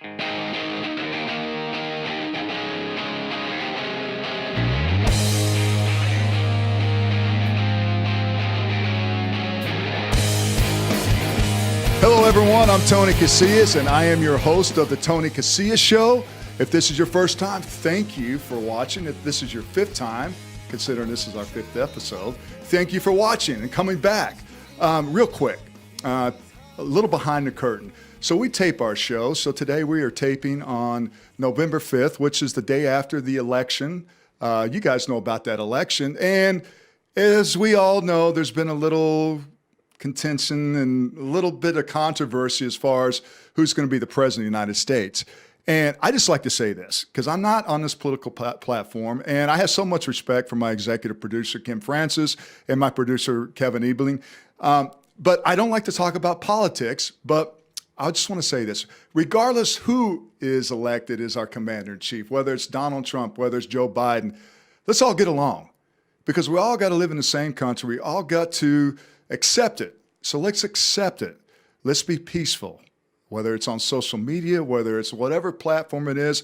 Hello, everyone. I'm Tony Casillas, and I am your host of the Tony Casillas Show. If this is your first time, thank you for watching. If this is your fifth time, considering this is our fifth episode, thank you for watching and coming back. Real quick, a little behind the curtain. So we tape our show. So today we are taping on November 5th, which is the day after the election. You guys know about that election. And as we all know, there's been a little contention and a little bit of controversy as far as who's going to be the president of the United States. And I just like to say this because I'm not on this political platform, and I have so much respect for my executive producer, Kim Francis, and my producer, Kevin Ebeling. But I don't like to talk about politics, but I just want to say this. Regardless who is elected as our commander-in-chief, whether it's Donald Trump, whether it's Joe Biden, let's all get along because we all got to live in the same country. We all got to accept it. So let's accept it. Let's be peaceful. Whether it's on social media, whether it's whatever platform it is,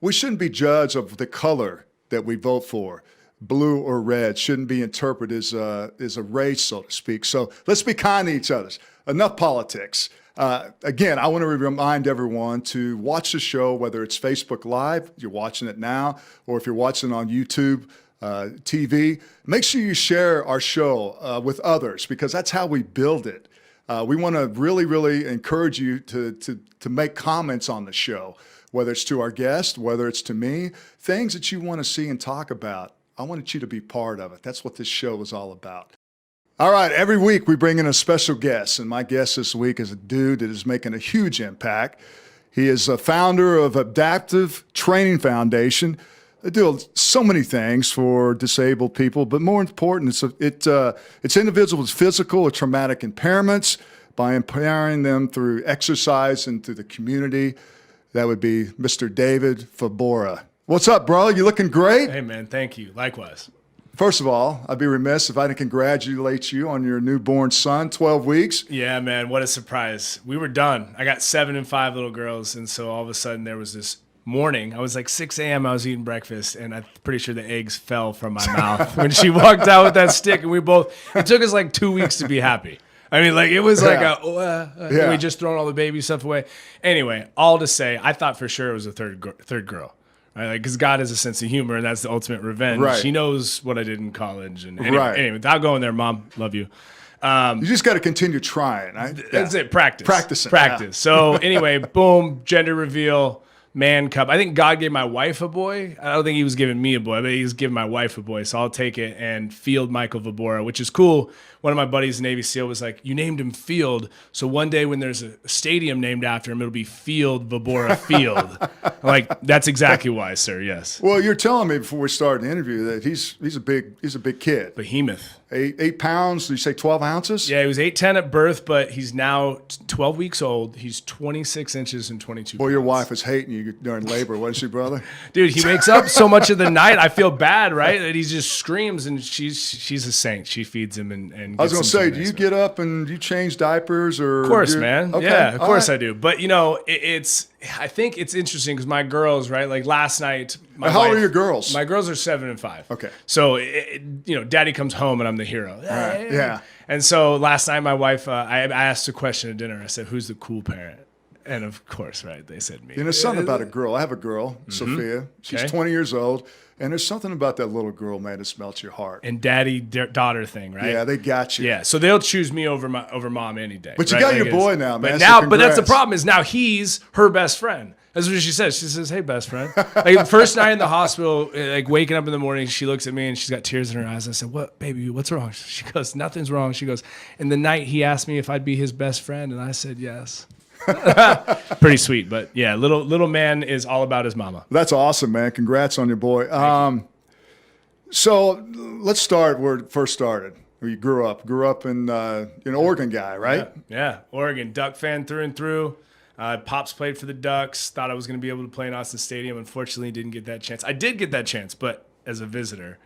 we shouldn't be judged of the color that we vote for. Blue or red shouldn't be interpreted as a race, so to speak. So let's be kind to each other. Enough politics. Again, I want to remind everyone to watch the show, whether it's Facebook Live, you're watching it now, or if you're watching on YouTube, TV, make sure you share our show with others because that's how we build it. We want to really, really encourage you to make comments on the show, whether it's to our guest, whether it's to me, things that you want to see and talk about. I want you to be part of it. That's what this show is all about. All right, every week we bring in a special guest, and my guest this week is a dude that is making a huge impact. He is a founder of Adaptive Training Foundation. They do so many things for disabled people, but more important, it's individuals with physical or traumatic impairments by empowering them through exercise and through the community. That would be Mr. David Vobora. What's up, bro? You looking great? Hey, man. Thank you. Likewise. First of all, I'd be remiss if I didn't congratulate you on your newborn son, 12 weeks. Yeah, man. What a surprise. We were done. I got 7 and 5 little girls, and so all of a sudden there was this morning. I was like 6 a.m. I was eating breakfast, and I'm pretty sure the eggs fell from my mouth when she walked out with that stick. And it took us like 2 weeks to be happy. I mean, like it was like we just thrown all the baby stuff away. Anyway, all to say, I thought for sure it was a third girl. Right? Like, because God has a sense of humor, and that's the ultimate revenge. Right. She knows what I did in college. And anyway, without going there, Mom, love you. You just got to continue trying. That's it. Practice. Yeah. So anyway, boom, gender reveal. Man cub. I think God gave my wife a boy. I don't think he was giving me a boy, but he was giving my wife a boy. So I'll take it and Field Michael Vobora, which is cool. One of my buddies, Navy SEAL, was like, you named him Field. So one day when there's a stadium named after him, it'll be Field Vobora Field. I'm like, that's exactly why, sir. Yes. Well, you're telling me before we started the interview that he's a big kid. Behemoth. 8 pounds. Did you say 12 ounces? Yeah, he was 8'10" at birth, but he's now 12 weeks old. He's 26 inches and 22 pounds. Well, your wife was hating you during labor, wasn't she, brother? Dude, he wakes up so much of the night. I feel bad, right? That he just screams, and she's a saint. She feeds him and I was going to say, do you get up and you change diapers? Or of course, man. Okay. Yeah, of course I do. But, I think it's interesting because my girls, right, like last night. How old are your girls? My girls are 7 and 5. Okay. So, Daddy comes home and I'm the hero. Yeah. And so last night my wife, I asked a question at dinner. I said, who's the cool parent? And of course, right, they said me. There's something about a girl. I have a girl, Sophia. She's 20 years old. And there's something about that little girl, man, that melts your heart. And daddy-daughter thing, right? Yeah, they got you. Yeah, so they'll choose me over mom any day. But you got your boy now, man. But that's the problem is now he's her best friend. That's what she says. She says, hey, best friend. Like, the first night in the hospital, like waking up in the morning, she looks at me and she's got tears in her eyes. I said, what, baby, what's wrong? She goes, nothing's wrong. She goes, in the night he asked me if I'd be his best friend, and I said yes. Pretty sweet, but yeah, little man is all about his mama. That's awesome, man. Congrats on your boy. So let's start where it first started. Where you grew up in an Oregon guy, right? Yeah, Oregon Duck fan through and through. Pops played for the Ducks. Thought I was going to be able to play in Austin Stadium. Unfortunately, didn't get that chance. I did get that chance, but as a visitor,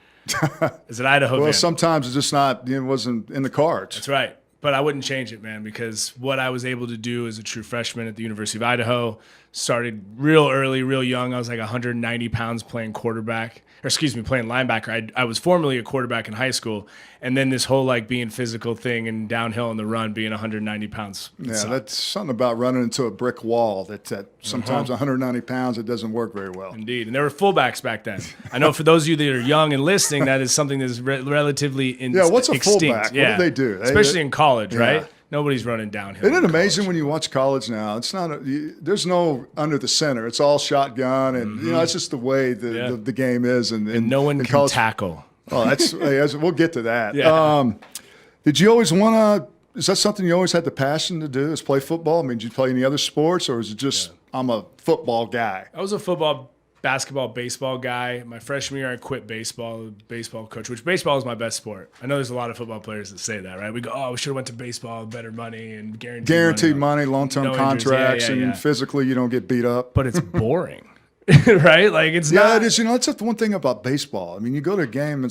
as an Idaho fan. Well, sometimes it's just not. It wasn't in the cards. That's right. But I wouldn't change it, man, because what I was able to do as a true freshman at the University of Idaho, Started real early, real young. I was like 190 pounds playing playing linebacker. I was formerly a quarterback in high school. And then this whole like being physical thing and downhill in the run, being 190 pounds. Yeah, that's something about running into a brick wall that sometimes 190 pounds, it doesn't work very well. Indeed. And there were fullbacks back then. I know for those of you that are young and listening, that is something that is relatively what's a extinct. fullback? What do they do? Especially in college, right? Nobody's running downhill. Isn't it amazing when you watch college now? It's not. There's no under the center. It's all shotgun, and it's just the way the game is. And no one can college tackle. Oh, we'll get to that. Yeah. Did you always want to? Is that something you always had the passion to do? Is play football? I mean, did you play any other sports, or is it just I'm a football guy? I was a football, basketball, baseball guy. My freshman year, I quit baseball coach, which baseball is my best sport. I know there's a lot of football players that say that, right? We go, we should have went to baseball, better money and guaranteed money, long-term contracts, and physically you don't get beat up. But it's boring, right? Like it's not. Yeah, it is. That's the one thing about baseball. I mean, you go to a game,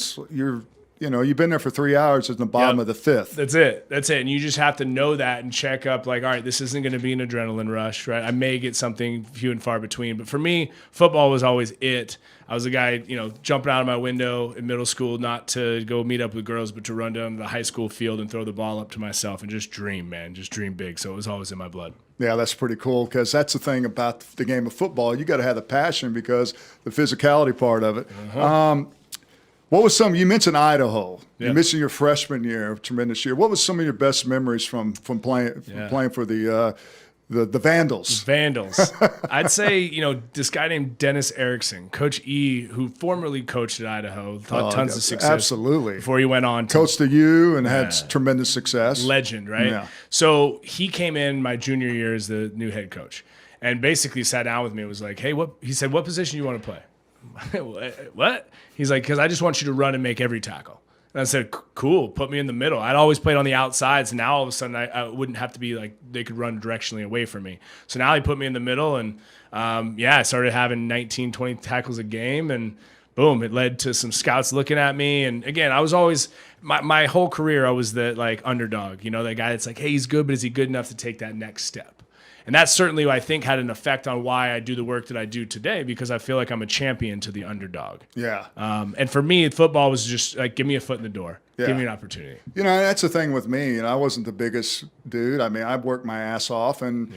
you've been there for 3 hours at the bottom of the fifth. That's it. And you just have to know that and check up like, all right, this isn't going to be an adrenaline rush, right? I may get something few and far between. But for me, football was always it. I was a guy, jumping out of my window in middle school, not to go meet up with girls, but to run down to the high school field and throw the ball up to myself and just dream, man. Just dream big. So it was always in my blood. Yeah, that's pretty cool because that's the thing about the game of football. You got to have the passion because the physicality part of it. What was you mentioned Idaho. Yeah. You mentioned your freshman year, tremendous year. What was some of your best memories from playing for the Vandals? Vandals. I'd say, this guy named Dennis Erickson, Coach E, who formerly coached at Idaho, tons of success. Absolutely. Before he went on to coached the U and had tremendous success. Legend, right? Yeah. So he came in my junior year as the new head coach and basically sat down with me and was like, hey, he said, what position do you want to play? What? He's like, because I just want you to run and make every tackle. And I said, cool, put me in the middle. I'd always played on the outsides, and now all of a sudden I wouldn't have to be like they could run directionally away from me. So now he put me in the middle, and I started having 19, 20 tackles a game, and boom, it led to some scouts looking at me. And again, I was always my whole career I was the like underdog, that guy that's like, hey, he's good, but is he good enough to take that next step? And that certainly, I think, had an effect on why I do the work that I do today because I feel like I'm a champion to the underdog. Yeah. And for me, football was just like, give me a foot in the door. Yeah. Give me an opportunity. That's the thing with me. I wasn't the biggest dude. I mean, I worked my ass off. And,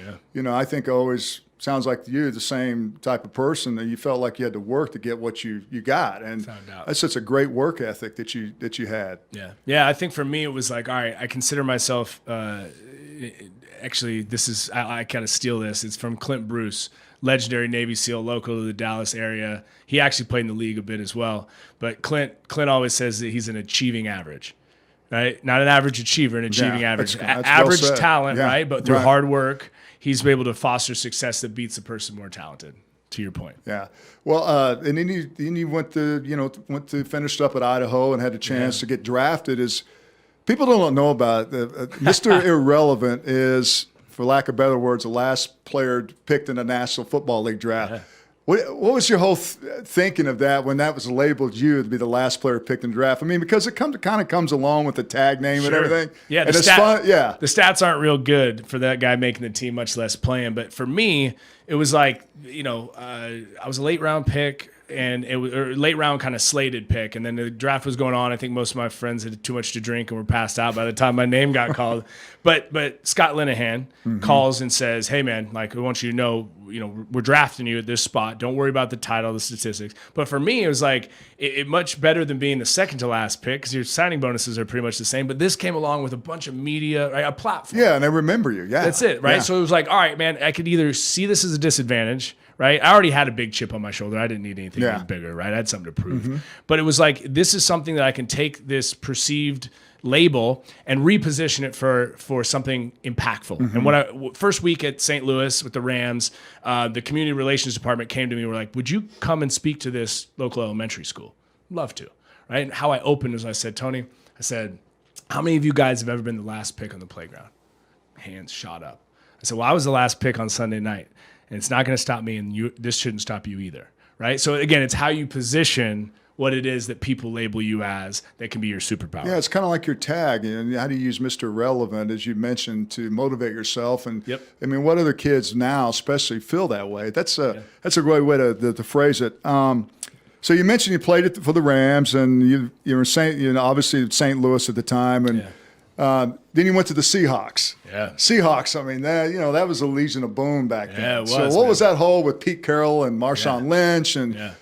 I think always sounds like you, the same type of person that you felt like you had to work to get what you got. And that's such a great work ethic that you had. Yeah. Yeah, I think for me, it was like, all right, I consider myself actually, this is I kind of steal this. It's from Clint Bruce, legendary Navy SEAL, local to the Dallas area. He actually played in the league a bit as well. But Clint always says that he's an achieving average, right? Not an average achiever, an achieving average. That's average well talent, right? But through hard work, he's been able to foster success that beats the person more talented. To your point. Yeah. Well, and then you went to finished up at Idaho and had a chance to get drafted. People don't know about it. Mr. Irrelevant is, for lack of better words, the last player picked in the National Football League draft. Yeah. What was your whole thinking of that when that was labeled you to be the last player picked in the draft? I mean, because it kind of comes along with the tag name and everything. Yeah, and it's fun. Yeah, the stats aren't real good for that guy making the team, much less playing. But for me, it was like I was a late round pick. And it was a late round kind of slated pick. And then the draft was going on. I think most of my friends had too much to drink and were passed out by the time my name got called. But Scott Linehan calls and says, hey, man, like, I want you to know, we're drafting you at this spot. Don't worry about the title, the statistics. But for me, it was like it much better than being the second to last pick because your signing bonuses are pretty much the same. But this came along with a bunch of media, right, a platform. Yeah, and I remember you. Yeah. That's it, right? Yeah. So it was like, all right, man, I could either see this as a disadvantage, right? I already had a big chip on my shoulder. I didn't need anything even bigger, right? I had something to prove. But it was like, this is something that I can take this perceived label and reposition it for something impactful. And when first week at St. Louis with the Rams, the community relations department came to me and were like, would you come and speak to this local elementary school? Love to, right? And how I opened was I said, Tony, how many of you guys have ever been the last pick on the playground? Hands shot up. I said, well, I was the last pick on Sunday night. And it's not going to stop me, and this shouldn't stop you either, right? So, again, it's how you position what it is that people label you as that can be your superpower. Yeah, it's kind of like your tag. And how do you use Mr. Relevant, as you mentioned, to motivate yourself? And I mean, what other kids now, especially, feel that way? That's a great way to phrase it. So you mentioned you played it for the Rams, and you were obviously St. Louis at the time, and then you went to the Seahawks. Yeah, Seahawks. I mean, that was a Legion of Boom back then. Yeah, it was. So what was that whole with Pete Carroll and Marshawn Lynch and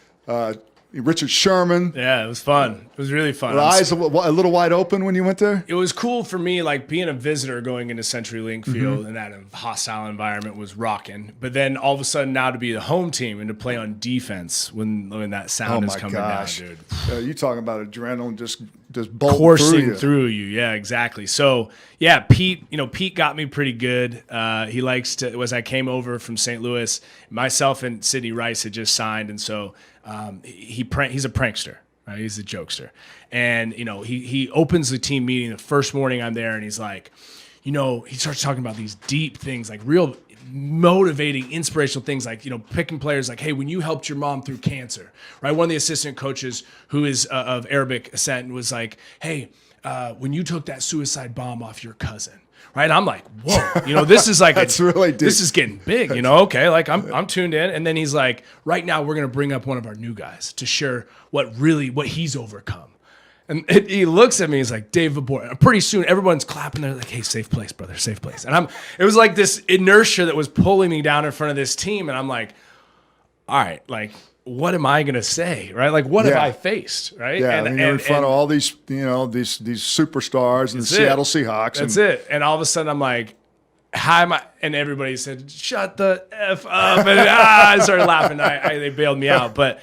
Richard Sherman? Yeah, it was fun. It was really fun. Were eyes a little wide open when you went there? It was cool for me, like being a visitor going into CenturyLink Field and that hostile environment was rocking. But then all of a sudden now to be the home team and to play on defense when that sound is coming down, dude. You talking about adrenaline just coursing through you. Yeah, exactly. So yeah, Pete got me pretty good. He likes to, as I came over from St. Louis, myself and Sidney Rice had just signed, and so he's a prankster. Right? He's a jokester. And, he opens the team meeting the first morning I'm there, and he's like, he starts talking about these deep things, like real motivating, inspirational things, like, picking players like, hey, when you helped your mom through cancer, right? One of the assistant coaches who is of Arabic ascent was like, hey, when you took that suicide bomb off your cousin. Right, and I'm like, whoa, this is like that's really deep. This is getting big, Okay, like I'm tuned in, and then he's like, right now we're gonna bring up one of our new guys to share what he's overcome, and he looks at me, he's like, Dave Vobora. Pretty soon, everyone's clapping. They're like, hey, safe place, brother, safe place. And it was like this inertia that was pulling me down in front of this team, and I'm like, all right, like, what am I gonna say, right? Like, what have I faced, right? Yeah, and you're in front of all these, these superstars and the Seattle Seahawks. That's it. And all of a sudden, I'm like, "Hi, and everybody said, "Shut the f up!" And I started laughing. They bailed me out. But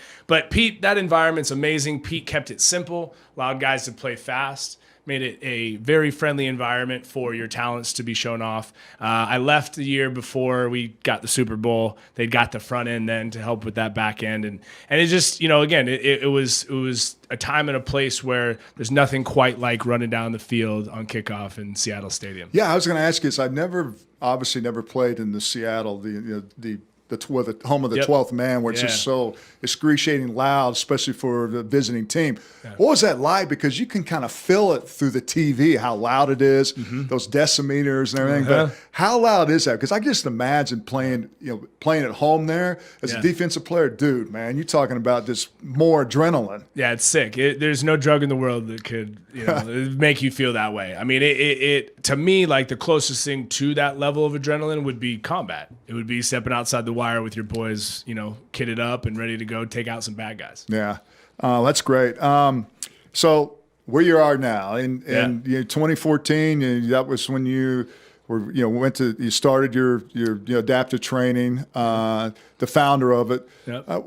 Pete, that environment's amazing. Pete kept it simple, allowed guys to play fast. Made it a very friendly environment for your talents to be shown off. I left the year before we got the Super Bowl. They got the front end then to help with that back end, and it just, again, it was a time and a place where there's nothing quite like running down the field on kickoff in Seattle Stadium. Yeah, I was going to ask you this. I've obviously never played in the Seattle, the home of the 12th man, where it's just so excruciating loud, especially for the visiting team. Yeah. What was that like? Because you can kind of feel it through the TV, how loud it is, those decimeters and everything. But how loud is that? Because I just imagine playing at home there as a defensive player. Dude, man, you're talking about just more adrenaline. Yeah, it's sick. There's no drug in the world that could make you feel that way. I mean, it to me, like, the closest thing to that level of adrenaline would be combat. It would be stepping outside the wire with your boys, kitted up and ready to go take out some bad guys. Yeah, that's great. So where you are now, in 2014, that was when you were, you started your adaptive training, the founder of it. Yep.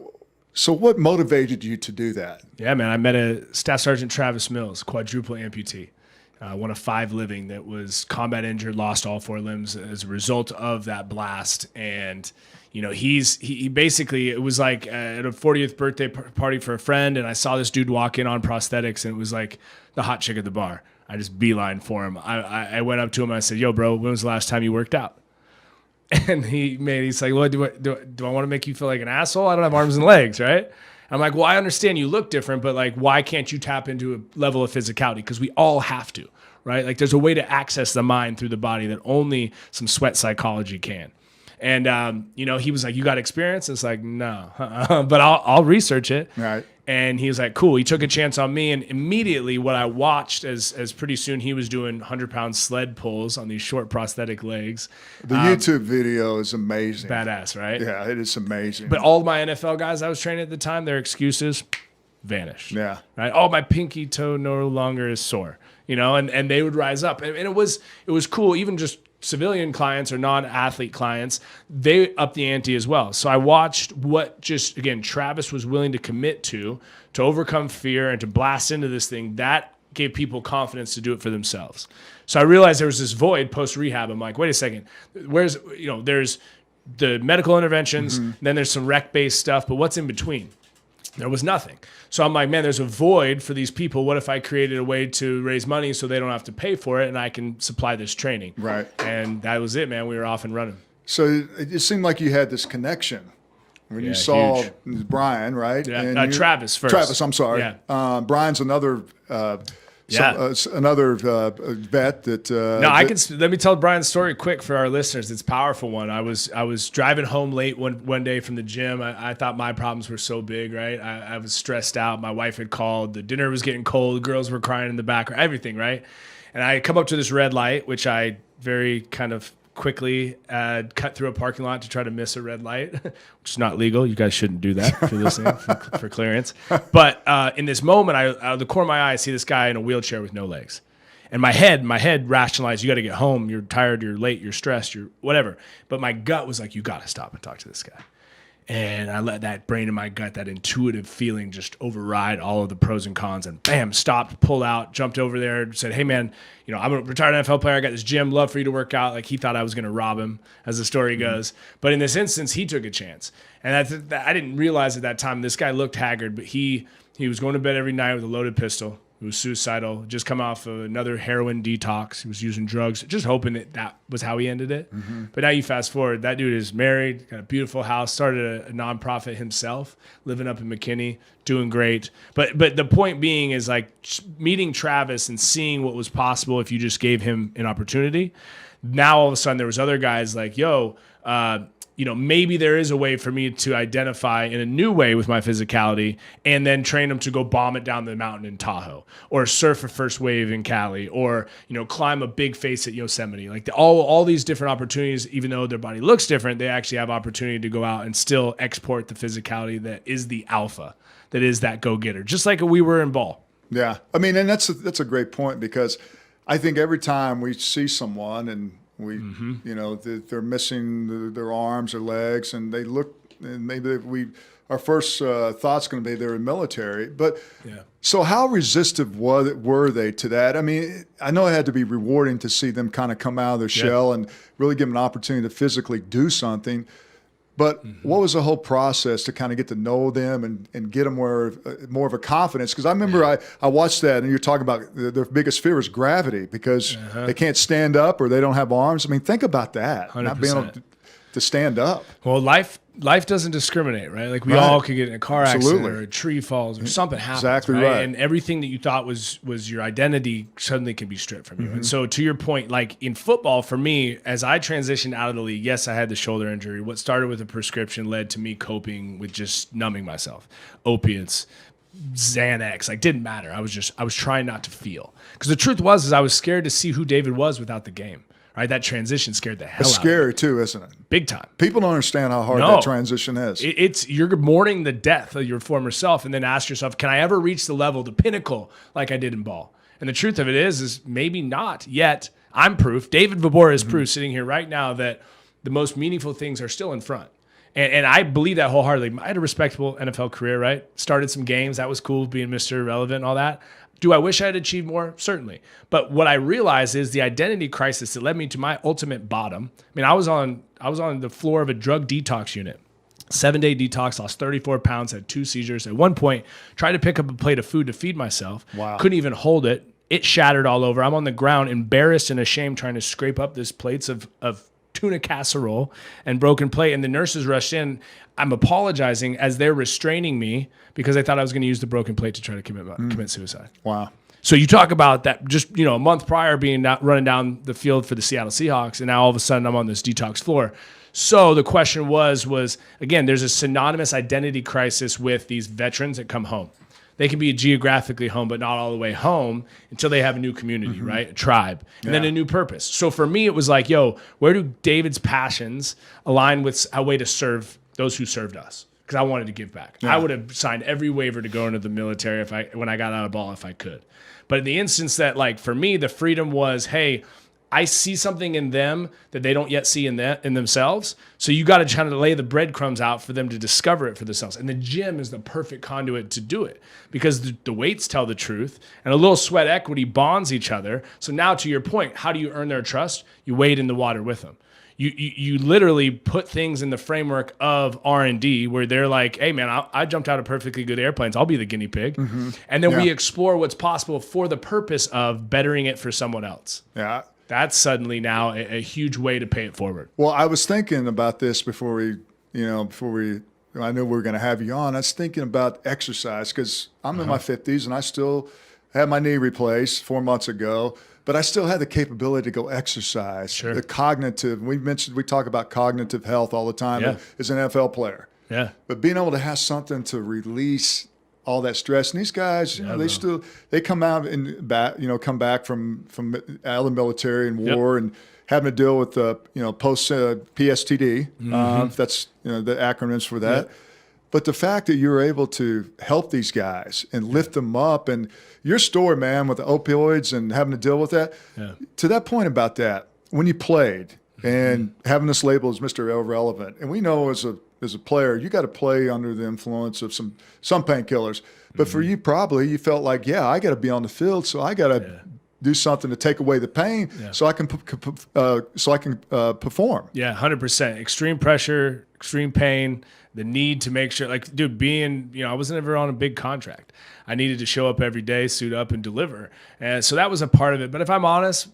So what motivated you to do that? Yeah, man, I met a Staff Sergeant Travis Mills, quadruple amputee. One of 5 living that was combat injured, lost all 4 limbs as a result of that blast. And, he basically, it was like at a 40th birthday party for a friend, and I saw this dude walk in on prosthetics, and it was like the hot chick at the bar. I just beeline for him. I went up to him and I said, yo, bro, when was the last time you worked out? And he's like, well, do I want to make you feel like an asshole? I don't have arms and legs, right? I'm like, well, I understand you look different, but like, why can't you tap into a level of physicality? Because we all have to, right? Like, there's a way to access the mind through the body that only some sweat psychology can. And, he was like, you got experience? It's like, no, but I'll research it. Right. And he was like, cool. He took a chance on me. And immediately what I watched as pretty soon he was doing 100-pound sled pulls on these short prosthetic legs. The YouTube video is amazing. Badass, right? Yeah, it is amazing. But all of my NFL guys I was training at the time, their excuses vanished. Yeah. Right. Oh, my pinky toe no longer is sore, and they would rise up. And it was cool. Even just civilian clients or non-athlete clients, they up the ante as well. So I watched what Travis was willing to commit to overcome fear and to blast into this thing. That gave people confidence to do it for themselves. So I realized there was this void post-rehab. I'm like, wait a second, there's the medical interventions, then there's some rec-based stuff, but what's in between? There was nothing. So I'm like, man, there's a void for these people. What if I created a way to raise money so they don't have to pay for it and I can supply this training? Right. And that was it, man. We were off and running. So it just seemed like you had this connection when Yeah, you saw huge. Brian, right? Yeah, And Travis first. Travis, I'm sorry. Yeah. Brian's another another vet that. No, let me tell Brian's story quick for our listeners. It's a powerful one. I was driving home late one day from the gym. I thought my problems were so big, right? I was stressed out. My wife had called. The dinner was getting cold. The girls were crying in the back, everything, right? And I come up to this red light, which I very kind of quickly cut through a parking lot to try to miss a red light, which is not legal. You guys shouldn't do that if you're listening for clearance. But in this moment, out of the corner of my eye, I see this guy in a wheelchair with no legs. And my head rationalized, you got to get home. You're tired, you're late, you're stressed, you're whatever. But my gut was like, you got to stop and talk to this guy. And I let that brain in my gut, that intuitive feeling just override all of the pros and cons, and bam, stopped, pulled out, jumped over there, said, hey man, I'm a retired NFL player. I got this gym, love for you to work out. Like he thought I was going to rob him, as the story goes. But in this instance, he took a chance. And I didn't realize at that time, this guy looked haggard, but he was going to bed every night with a loaded pistol. He was suicidal, just come off of another heroin detox. He was using drugs, just hoping that was how he ended it. Mm-hmm. But now you fast forward, that dude is married, got a beautiful house, started a nonprofit himself, living up in McKinney, doing great. But the point being is like meeting Travis and seeing what was possible if you just gave him an opportunity. Now all of a sudden there was other guys like, maybe there is a way for me to identify in a new way with my physicality and then train them to go bomb it down the mountain in Tahoe or surf a first wave in Cali or, climb a big face at Yosemite. Like all these different opportunities, even though their body looks different, they actually have opportunity to go out and still export the physicality that is the alpha, that is that go-getter, just like we were in ball. Yeah. I mean, and that's a great point because I think every time we see someone and they're missing their arms or legs, and they look, and maybe our first thought's going to be they're in military. But so how resistive were they to that? I mean, I know it had to be rewarding to see them kind of come out of their shell and really give them an opportunity to physically do something. But what was the whole process to kind of get to know them and get them more of a confidence? Because I remember I watched that, and you're talking about their biggest fear is gravity because they can't stand up or they don't have arms. I mean, think about that, 100%. not being able to stand up. Well, life doesn't discriminate, right? Like we all could get in a car accident or a tree falls or something happens. Exactly right. And everything that you thought was your identity suddenly can be stripped from you. And so to your point, like in football, for me, as I transitioned out of the league, yes, I had the shoulder injury. What started with a prescription led to me coping with just numbing myself. Opiates, Xanax, like didn't matter. I was trying not to feel. Because the truth was I was scared to see who David was without the game. Right, that transition scared the hell out of me. It's scary too, isn't it? Big time. People don't understand how hard that transition is. It's you're mourning the death of your former self, and then ask yourself, can I ever reach the level, the pinnacle, like I did in ball? And the truth of it is maybe not yet. I'm proof. David Vobora is proof sitting here right now that the most meaningful things are still in front. And I believe that wholeheartedly. I had a respectable NFL career, right? Started some games. That was cool, being Mr. Irrelevant and all that. Do I wish I had achieved more? Certainly. But what I realized is the identity crisis that led me to my ultimate bottom. I mean, I was on the floor of a drug detox unit. 7-day detox, lost 34 pounds, had 2 seizures. At one point, tried to pick up a plate of food to feed myself. Wow. Couldn't even hold it. It shattered all over. I'm on the ground, embarrassed and ashamed, trying to scrape up this plates of tuna casserole and broken plate. And the nurses rushed in. I'm apologizing as they're restraining me because I thought I was going to use the broken plate to try to commit suicide. Wow. So you talk about that just, a month prior running down the field for the Seattle Seahawks, and now all of a sudden I'm on this detox floor. So the question was again, there's a synonymous identity crisis with these veterans that come home. They can be geographically home, but not all the way home until they have a new community, right? A tribe, and then a new purpose. So for me, it was like, where do David's passions align with a way to serve those who served us? Because I wanted to give back. Yeah. I would have signed every waiver to go into the military when I got out of ball if I could. But in the instance that, like, for me, the freedom was, hey, I see something in them that they don't yet see in themselves. So you got to try to lay the breadcrumbs out for them to discover it for themselves. And the gym is the perfect conduit to do it because the weights tell the truth and a little sweat equity bonds each other. So now to your point, how do you earn their trust? You wade in the water with them. You literally put things in the framework of R&D where they're like, hey, man, I jumped out of perfectly good airplanes. I'll be the guinea pig. Mm-hmm. And then we explore what's possible for the purpose of bettering it for someone else. Yeah. That's suddenly now a huge way to pay it forward. Well, I was thinking about this before we I knew we were going to have you on, I was thinking about exercise because I'm in my 50s and I still had my knee replaced 4 months ago, but I still had the capability to go exercise. Sure. The cognitive, we talk about cognitive health all the time as an NFL player. Yeah. But being able to have something to release all that stress, and these guys, they come out and come back from out of the military and war and having to deal with post PSTD. If that's the acronyms for that. Yep. But the fact that you're able to help these guys and lift them up, and your story, man, with the opioids and having to deal with that, to that point about that, when you played and having this label as Mr. Irrelevant, and we know as a player, you got to play under the influence of some painkillers. But for you, probably, you felt like, I got to be on the field, so I got to do something to take away the pain so I can perform. Yeah, 100%. Extreme pressure, extreme pain, the need to make sure, like, dude, I wasn't ever on a big contract. I needed to show up every day, suit up, and deliver. And so that was a part of it. But if I'm honest,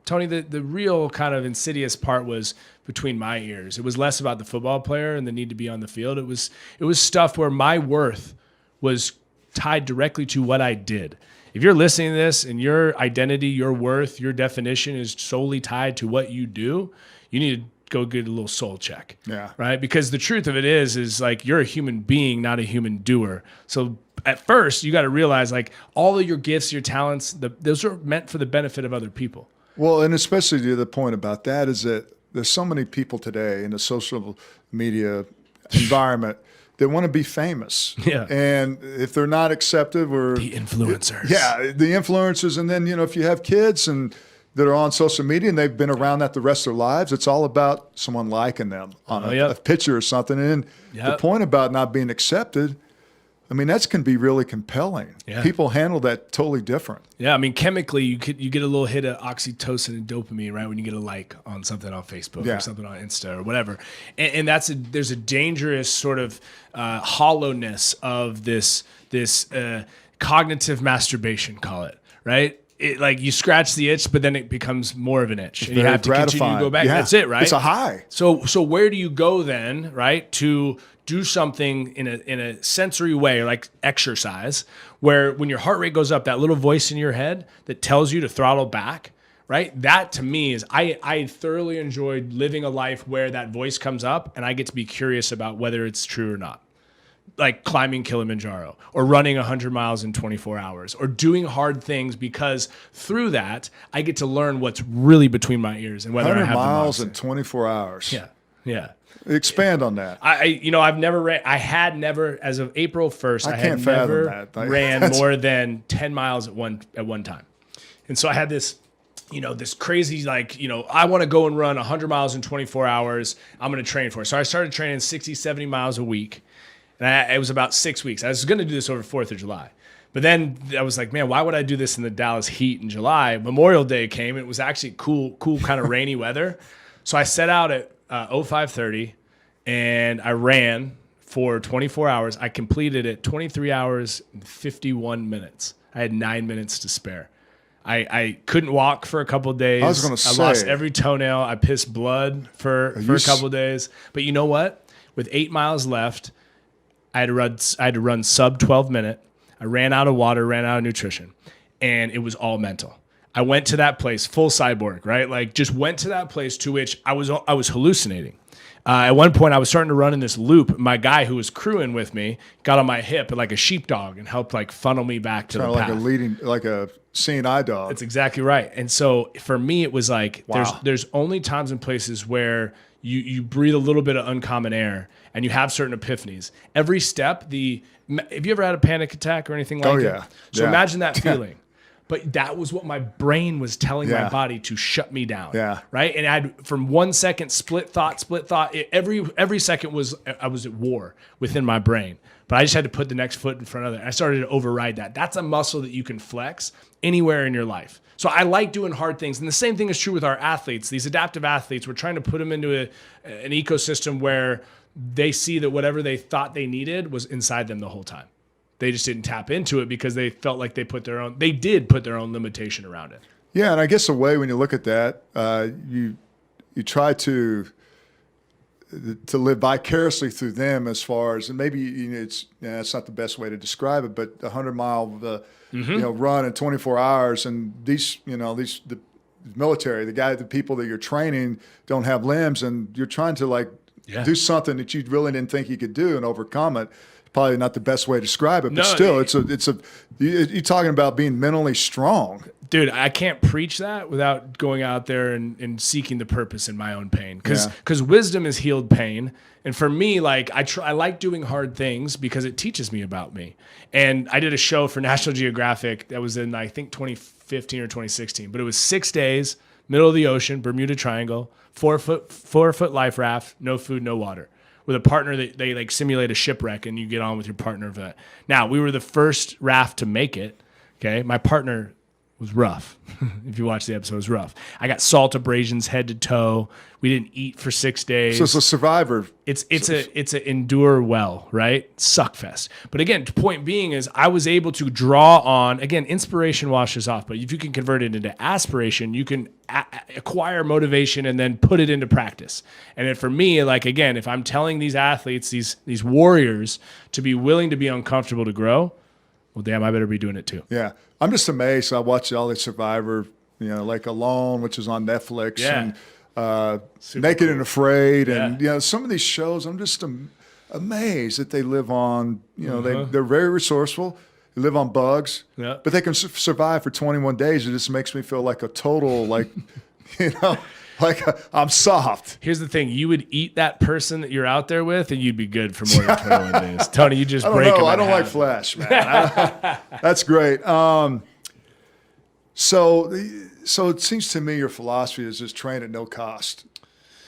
Tony, the real kind of insidious part was between my ears. It was less about the football player and the need to be on the field. It was stuff where my worth was tied directly to what I did. If you're listening to this and your identity, your worth, your definition is solely tied to what you do, you need to go get a little soul check. Yeah. Right? Because the truth of it is like you're a human being, not a human doer. So at first, you got to realize like all of your gifts, your talents, those are meant for the benefit of other people. Well, and especially to the point about that is that there's so many people today in the social media environment that want to be famous. Yeah. And if they're not accepted, or the influencers. Yeah, the influencers. And then, if you have kids and that are on social media and they've been around that the rest of their lives, it's all about someone liking them on a picture or something. And the point about not being accepted, I mean, that can be really compelling. Yeah. People handle that totally different. Yeah, I mean, chemically, you get a little hit of oxytocin and dopamine, right, when you get a like on something on Facebook or something on Insta or whatever. And there's a dangerous sort of hollowness of this cognitive masturbation, call it, right? Like you scratch the itch, but then it becomes more of an itch, and you have to continue to go back. Yeah. That's it, right? It's a high. So where do you go then, right, to do something in a sensory way, like exercise, where when your heart rate goes up, that little voice in your head that tells you to throttle back, right? That to me is I thoroughly enjoyed living a life where that voice comes up and I get to be curious about whether it's true or not. Like climbing Kilimanjaro or running 100 miles in 24 hours or doing hard things, because through that I get to learn what's really between my ears and whether I have 100 miles in 24 hours. Yeah. Yeah. Expand on that. I've never ran. I had never, as of April 1st, I had never ran more than 10 miles at one time. And so I had this, this crazy, I want to go and run 100 miles in 24 hours. I'm going to train for it. So I started training 60, 70 miles a week. And it was about 6 weeks. I was going to do this over 4th of July. But then I was like, man, why would I do this in the Dallas heat in July? Memorial Day came. It was actually cool kind of rainy weather. So I set out at 05:30, and I ran for 24 hours. I completed it 23 hours and 51 minutes. I had 9 minutes to spare. I couldn't walk for a couple of days. I was going to say. I lost every toenail. I pissed blood for a couple of days. But you know what? With 8 miles left, I had to run sub 12 minute. I ran out of water, ran out of nutrition, and it was all mental. I went to that place, full cyborg, right? Like just went to that place to which I was hallucinating. At one point, I was starting to run in this loop. My guy who was crewing with me got on my hip like a sheepdog and helped like funnel me back to the path. Like a seeing eye dog. That's exactly right. And so for me, it was like there's only times and places where you breathe a little bit of uncommon air and you have certain epiphanies. Every step, have you ever had a panic attack or anything like that? So imagine that feeling. But that was what my brain was telling my body to shut me down. Yeah. Right. And I'd from 1 second split thought. Every second I was at war within my brain. But I just had to put the next foot in front of it. I started to override that. That's a muscle that you can flex anywhere in your life. So I like doing hard things. And the same thing is true with our athletes. These adaptive athletes, we're trying to put them into an ecosystem where they see that whatever they thought they needed was inside them the whole time. They just didn't tap into it because they felt like they did put their own limitation around it. Yeah, and I guess the way when you look at that, you try to to live vicariously through them as far as, and maybe it's not the best way to describe it, but 100-mile run in 24 hours, and the military, the people that you're training don't have limbs, and you're trying to do something that you really didn't think you could do and overcome it. Probably not the best way to describe it, but still, you're talking about being mentally strong. Dude, I can't preach that without going out there and seeking the purpose in my own pain. Because wisdom has healed pain. And for me, I like doing hard things because it teaches me about me. And I did a show for National Geographic that was in, I think, 2015 or 2016. But it was 6 days, middle of the ocean, Bermuda Triangle, 4-foot life raft, no food, no water. With a partner that they simulate a shipwreck and you get on with your partner for that. Now, we were the first raft to make it. Okay. My partner was rough. If you watch the episode, it was rough. I got salt abrasions head to toe. We didn't eat for 6 days. So it's a survivor. It's a endure well, right? Suck fest. But again, the point being is I was able to draw on, again, inspiration washes off, but if you can convert it into aspiration, you can acquire motivation and then put it into practice. And then for me, again, if I'm telling these athletes, these warriors to be willing to be uncomfortable to grow, well, damn, I better be doing it too. Yeah. I'm just amazed. I watched all the Survivor, like Alone, which is on Netflix, and Naked and Afraid, and some of these shows. I'm just amazed that they live on. They're very resourceful. They live on bugs, but they can survive for 21 days. It just makes me feel like a total I'm soft. Here's the thing. You would eat that person that you're out there with, and you'd be good for more than 21 days. Tony, you just break them. I don't like flesh, man. That's great. So it seems to me your philosophy is just train at no cost,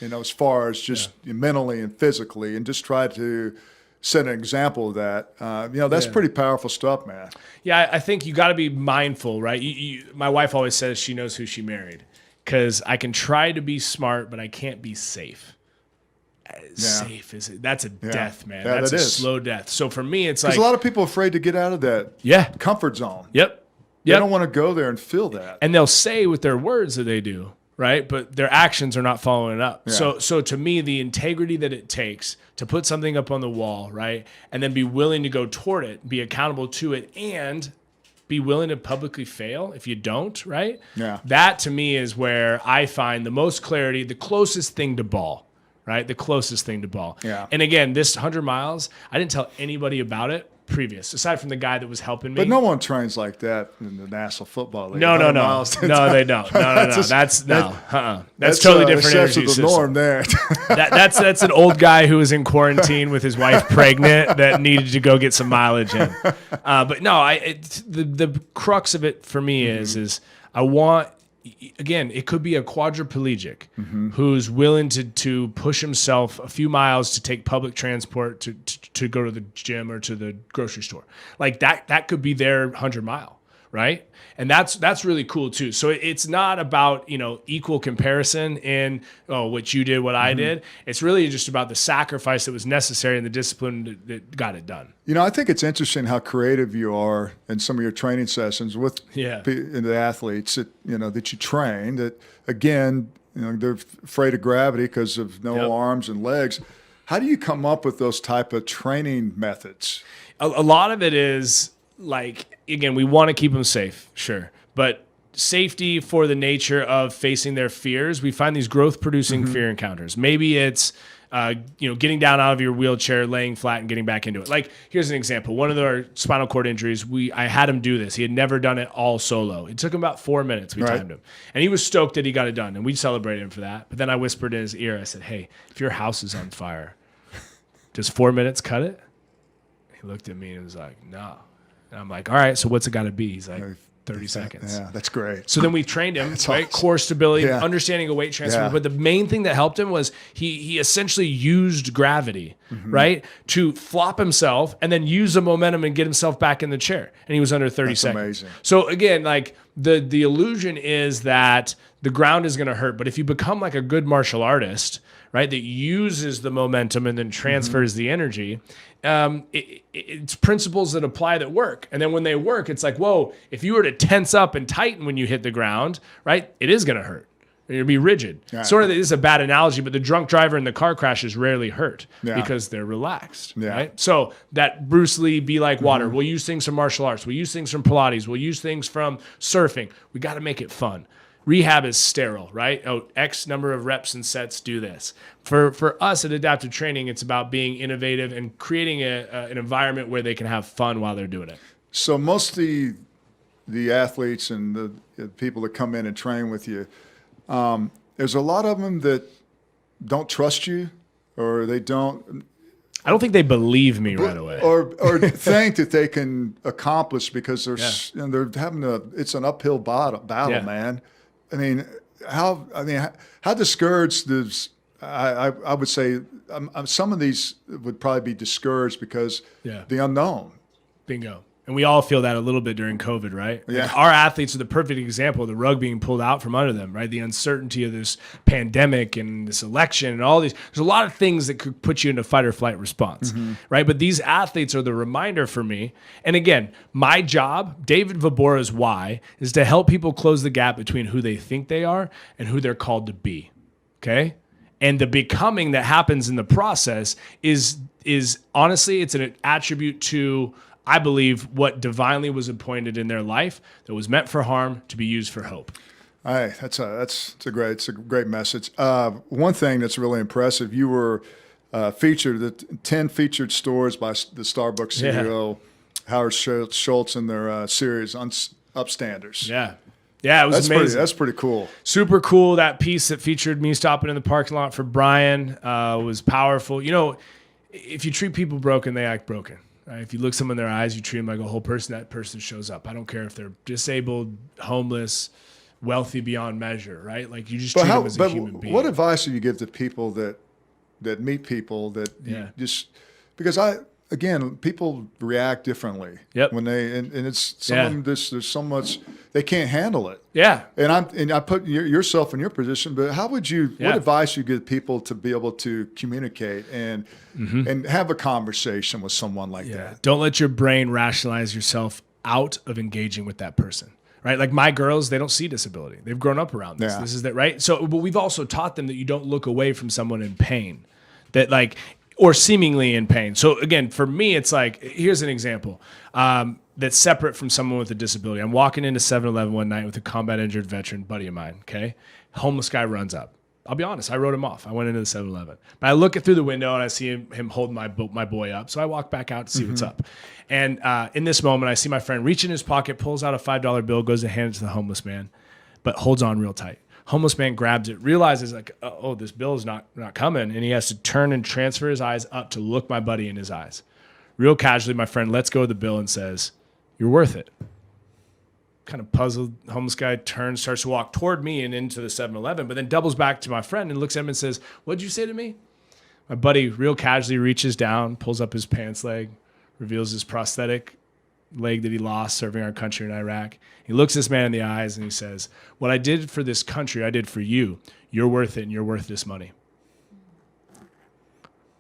as far as just mentally and physically, and just try to set an example of that. That's pretty powerful stuff, man. Yeah, I think you got to be mindful, right? My wife always says she knows who she married. Because I can try to be smart, but I can't be safe. Safe that's a death, man. Yeah, that's a slow death. So for me, it's a lot of people are afraid to get out of that comfort zone. Yep. They don't want to go there and feel that. And they'll say with their words that they do, right? But their actions are not following it up. Yeah. So to me, the integrity that it takes to put something up on the wall, right? And then be willing to go toward it, be accountable to it, and be willing to publicly fail if you don't, right? Yeah. That to me is where I find the most clarity, the closest thing to ball, right? The closest thing to ball. Yeah. And again, this 100 miles, I didn't tell anybody about it previous, aside from the guy that was helping me. But no one trains like that in the National Football League. No, they don't. No. That's totally different energy system. Norm there. That's an old guy who was in quarantine with his wife pregnant that needed to go get some mileage in. But no, the crux of it for me is I want. Again, it could be a quadriplegic who's willing to push himself a few miles to take public transport to go to the gym or to the grocery store. Like that could be their 100-mile, right? And that's really cool too. So it's not about, equal comparison in what you did, what I did. It's really just about the sacrifice that was necessary and the discipline that got it done. I think it's interesting how creative you are in some of your training sessions with the athletes that you train. That again, they're afraid of gravity because of no arms and legs. How do you come up with those type of training methods? A lot of it is again, we want to keep them safe, sure, but safety for the nature of facing their fears. We find these growth-producing fear encounters. Maybe it's getting down out of your wheelchair, laying flat, and getting back into it. Here's an example. One of our spinal cord injuries, I had him do this. He had never done it all solo. It took him about 4 minutes. We timed him. And he was stoked that he got it done, and we celebrated him for that. But then I whispered in his ear, I said, hey, if your house is on fire, does 4 minutes cut it? He looked at me and was like, no. And I'm like, all right, so what's it got to be? He's like, 30 seconds. Yeah, that's great. So then we trained him, right? Awesome. Core stability, understanding a weight transfer. But the main thing that helped him was he essentially used gravity, right? To flop himself and then use the momentum and get himself back in the chair. And he was under 30 seconds. Amazing. So again, the illusion is that the ground is going to hurt. But if you become like a good martial artist, right, that uses the momentum and then transfers the energy, it's principles that apply that work. And then when they work, it's like, whoa, if you were to tense up and tighten when you hit the ground, right, it is going to hurt. You'll be rigid. Right. Sort of, this is a bad analogy, but the drunk driver in the car crash is rarely hurt because they're relaxed, right? So that Bruce Lee, be like water. We'll use things from martial arts. We'll use things from Pilates. We'll use things from surfing. We got to make it fun. Rehab is sterile, right? Oh, X number of reps and sets, do this. For us at Adaptive Training, it's about being innovative and creating an environment where they can have fun while they're doing it. So most of the athletes and the people that come in and train with you, there's a lot of them that don't trust you, or they don't. I don't think they believe me right away, or think that they can accomplish because they're having it's an uphill battle, man. I mean, how discouraged is? I would say some of these would probably be discouraged because the unknown. Bingo. And we all feel that a little bit during COVID, right? Yeah. Like our athletes are the perfect example of the rug being pulled out from under them, right? The uncertainty of this pandemic and this election and all these. There's a lot of things that could put you into fight or flight response, right? But these athletes are the reminder for me. And again, my job, David Vobora's why, is to help people close the gap between who they think they are and who they're called to be, okay? And the becoming that happens in the process is honestly, it's an attribute to, I believe, what divinely was appointed in their life that was meant for harm to be used for hope. Hey, it's a great message. One thing that's really impressive, you were featured at 10 featured stores by the Starbucks CEO Howard Schultz in their series Upstanders. Yeah, it was amazing. That's pretty cool. Super cool. That piece that featured me stopping in the parking lot for Brian was powerful. You know, if you treat people broken, they act broken. Right? If you look someone in their eyes, you treat them like a whole person, that person shows up. I don't care if they're disabled, homeless, wealthy beyond measure, right? Like you just treat them as a human being. What advice do you give to people that meet people that you just, because people react differently. Yep. When and it's there's so much they can't handle it. Yeah. And I put yourself in your position, but how would you? What advice you give people to be able to communicate and have a conversation with someone like that? Don't let your brain rationalize yourself out of engaging with that person. Right? Like my girls, they don't see disability. They've grown up around this. This is that, right? So, but we've also taught them that you don't look away from someone in pain. That like, or seemingly in pain. So again, for me, it's like, here's an example that's separate from someone with a disability. I'm walking into 7-Eleven one night with a combat injured veteran buddy of mine, okay? Homeless guy runs up. I'll be honest, I wrote him off. I went into the 7-Eleven. But I look through the window and I see him holding my boy up. So I walk back out to see what's up. And in this moment, I see my friend reach in his pocket, pulls out a $5 bill, goes to hand it to the homeless man, but holds on real tight. Homeless man grabs it, realizes like, oh, this bill is not coming, and he has to turn and transfer his eyes up to look my buddy in his eyes. Real casually, my friend lets go of the bill and says, "You're worth it." Kind of puzzled, homeless guy turns, starts to walk toward me and into the 7-Eleven, but then doubles back to my friend and looks at him and says, "What'd you say to me?" My buddy real casually reaches down, pulls up his pants leg, reveals his prosthetic leg that he lost serving our country in Iraq. He looks this man in the eyes and he says, "What I did for this country, I did for you. You're worth it, and you're worth this money."